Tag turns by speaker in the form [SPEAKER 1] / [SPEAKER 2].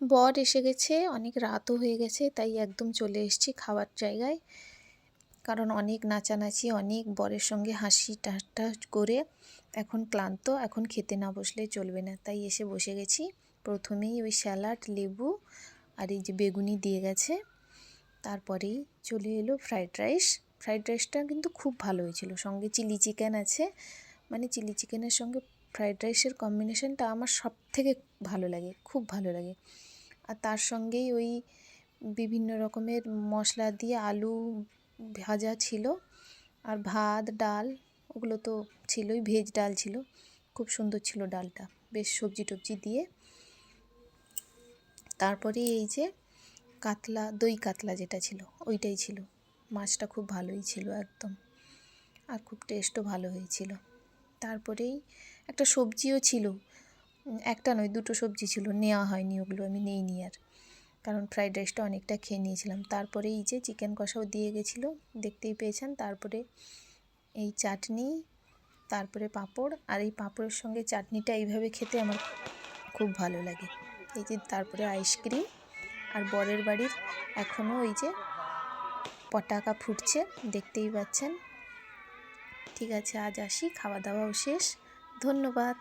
[SPEAKER 1] বর এসে গেছে, অনেক রাতও হয়ে গেছে, তাই একদম চলে এসেছি খাওয়ার জায়গায়। কারণ অনেক নাচানাচি, অনেক বরের সঙ্গে হাসি ঠাট্টা করে এখন ক্লান্ত, এখন খেতে না বসলে চলবে না, তাই এসে বসে গেছি। প্রথমেই ওই স্যালাড, লেবু আর এই যে বেগুনি দিয়ে গেছে, তারপরেই চলে এলো ফ্রাইড রাইস। ফ্রাইড রাইসটা কিন্তু খুব ভালো হয়েছিল, সঙ্গে চিলি চিকেন আছে, মানে চিলি চিকেনের সঙ্গে ফ্রাইড রাইসের কম্বিনেশনটা আমার সব থেকে ভালো লাগে, খুব ভালো লাগে। আর তার সঙ্গেই ওই বিভিন্ন রকমের মশলা দিয়ে আলু ভাজা ছিল, আর ভাত ডাল ওগুলো তো ছিলই, ভেজ ডাল ছিল, খুব সুন্দর ছিল ডালটা, বেশ সবজি টবজি দিয়ে। তারপরে এই যে কাতলা, দই কাতলা যেটা ছিল ওইটাই ছিল, মাছটা খুব ভালোই ছিল একদম, আর খুব টেস্টও ভালো হয়েছিল। তারপরেই একটা সবজিও ছিল, একটা নয় দুটো সবজি ছিল, নেওয়া হয়নি ওগুলো, আমি নেইনি আর, কারণ ফ্রাইড রাইসটা অনেকটা খেয়ে নিয়েছিলাম। তারপরে এই যে চিকেন কষাও দিয়ে গেছিলো, দেখতেই পেয়েছেন। তারপরে এই চাটনি, তারপরে পাঁপড়, আর এই পাঁপড়ের সঙ্গে চাটনিটা এইভাবে খেতে আমার খুব ভালো লাগে। এই যে তারপরে আইসক্রিম, আর বরের বাড়ির এখনও ওই যে পটাকা ফুটছে, দেখতেই পাচ্ছেন। ঠিক আছে, আজ আসি, খাওয়া দাওয়াও শেষ, ধন্যবাদ।